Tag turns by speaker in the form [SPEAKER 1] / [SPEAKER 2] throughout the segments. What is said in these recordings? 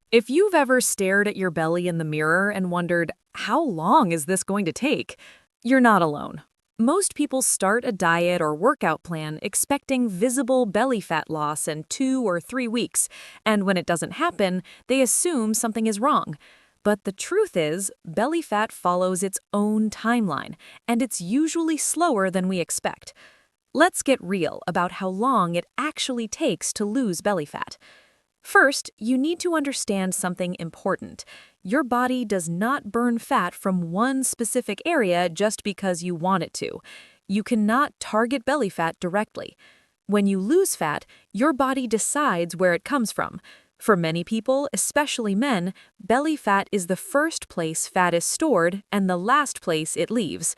[SPEAKER 1] If you've ever stared at your belly in the mirror and wondered, how long is this going to take? You're not alone. Most people start a diet or workout plan expecting visible belly fat loss in 2 or 3 weeks, and when it doesn't happen, they assume something is wrong. But the truth is, belly fat follows its own timeline, and it's usually slower than we expect. Let's get real about how long it actually takes to lose belly fat. First, you need to understand something important. Your body does not burn fat from one specific area just because you want it to. You cannot target belly fat directly. When you lose fat, your body decides where it comes from. For many people, especially men, belly fat is the first place fat is stored and the last place it leaves.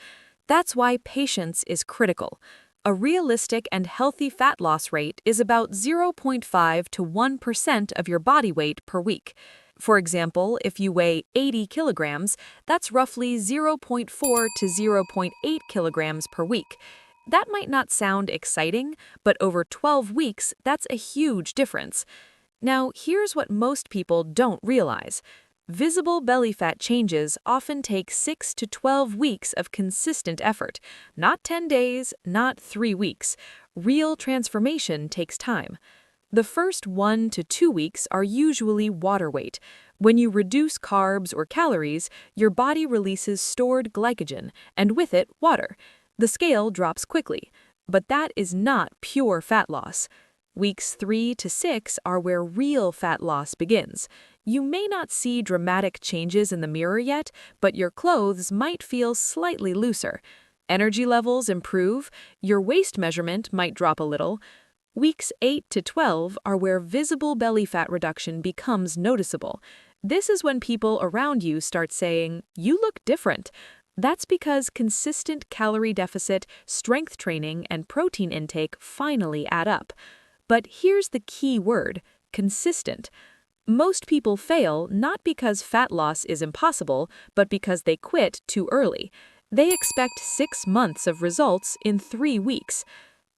[SPEAKER 1] That's why patience is critical. A realistic and healthy fat loss rate is about 0.5 to 1% of your body weight per week. For example, if you weigh 80 kilograms, that's roughly 0.4 to zero point 0.8 kilograms per week. That might not sound exciting, but over 12 weeks, that's a huge difference. Now, here's what most people don't realize. Visible belly fat changes often take 6 to 12 weeks of consistent effort, not 10 days, not 3 weeks. Real transformation takes time. The first 1 to 2 weeks are usually water weight. When you reduce carbs or calories, your body releases stored glycogen, and with it, water. The scale drops quickly, but that is not pure fat loss. Weeks 3 to 6 are where real fat loss begins. You may not see dramatic changes in the mirror yet, but your clothes might feel slightly looser. Energy levels improve, your waist measurement might drop a little. Weeks 8 to 12 are where visible belly fat reduction becomes noticeable. This is when people around you start saying, "You look different." That's because consistent calorie deficit, strength training, and protein intake finally add up. But here's the key word: consistent. Most people fail not because fat loss is impossible, but because they quit too early. They expect 6 months of results in 3 weeks.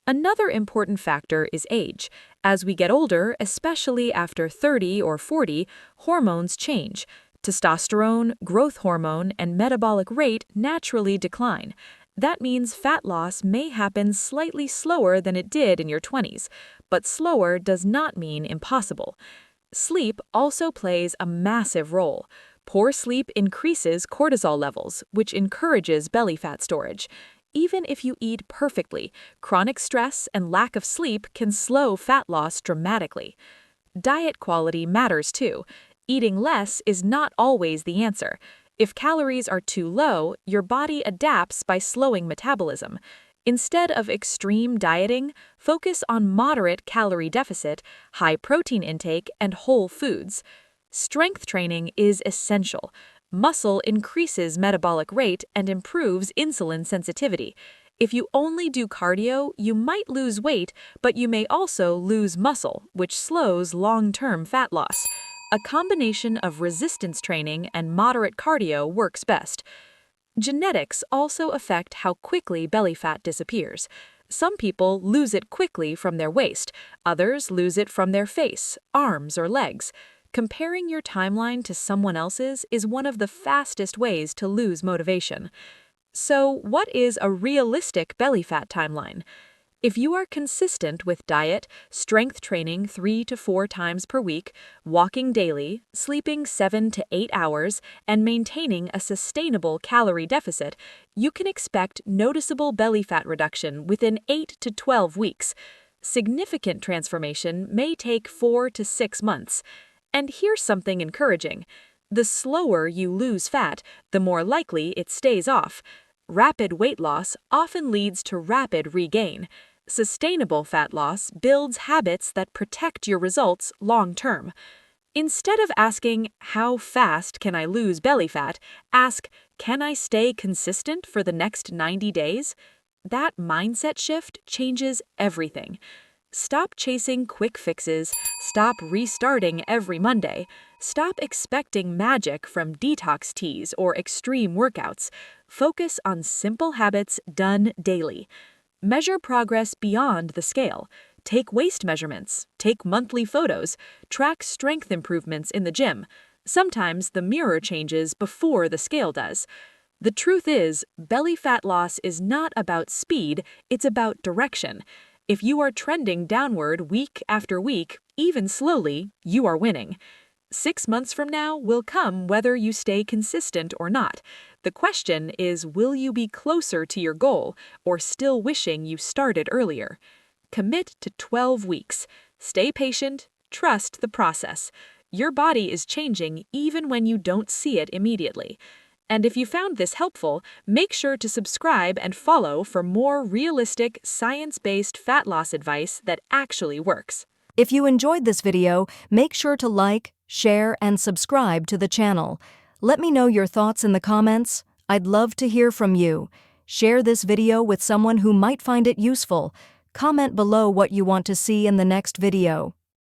[SPEAKER 1] Another important factor is age. As we get older, especially after 30 or 40, hormones change. Testosterone, growth hormone, and metabolic rate naturally decline. That means fat loss may happen slightly slower than it did in your 20s, but slower does not mean impossible. Sleep also plays a massive role. Poor sleep increases cortisol levels, which encourages belly fat storage. Even if you eat perfectly, chronic stress and lack of sleep can slow fat loss dramatically. Diet quality matters too. Eating less is not always the answer. If calories are too low, your body adapts by slowing metabolism. Instead of extreme dieting, focus on moderate calorie deficit, high protein intake, and whole foods. Strength training is essential. Muscle increases metabolic rate and improves insulin sensitivity. If you only do cardio, you might lose weight, but you may also lose muscle, which slows long-term fat loss. A combination of resistance training and moderate cardio works best. Genetics also affect how quickly belly fat disappears. Some people lose it quickly from their waist, others lose it from their face, arms, or legs. Comparing your timeline to someone else's is one of the fastest ways to lose motivation. So, what is a realistic belly fat timeline? If you are consistent with diet, strength training 3 to 4 times per week, walking daily, sleeping 7 to 8 hours, and maintaining a sustainable calorie deficit, you can expect noticeable belly fat reduction within 8 to 12 weeks. Significant transformation may take 4 to 6 months. And here's something encouraging. The slower you lose fat, the more likely it stays off. Rapid weight loss often leads to rapid regain. Sustainable fat loss builds habits that protect your results long term. Instead of asking, "How fast can I lose belly fat?" ask, "Can I stay consistent for the next 90 days?" That mindset shift changes everything. Stop chasing quick fixes, stop restarting every Monday, stop expecting magic from detox teas or extreme workouts. Focus on simple habits done daily. Measure progress beyond the scale. Take waist measurements, take monthly photos, track strength improvements in the gym. Sometimes the mirror changes before the scale does. The truth is, belly fat loss is not about speed, it's about direction. If you are trending downward week after week, even slowly, you are winning. 6 months from now will come whether you stay consistent or not. The question is, will you be closer to your goal or still wishing you started earlier? Commit to 12 weeks. Stay patient, trust the process. Your body is changing even when you don't see it immediately. And if you found this helpful, make sure to subscribe and follow for more realistic, science-based fat loss advice that actually works.
[SPEAKER 2] If you enjoyed this video, make sure to like, share, and subscribe to the channel. Let me know your thoughts in the comments. I'd love to hear from you. Share this video with someone who might find it useful. Comment below what you want to see in the next video.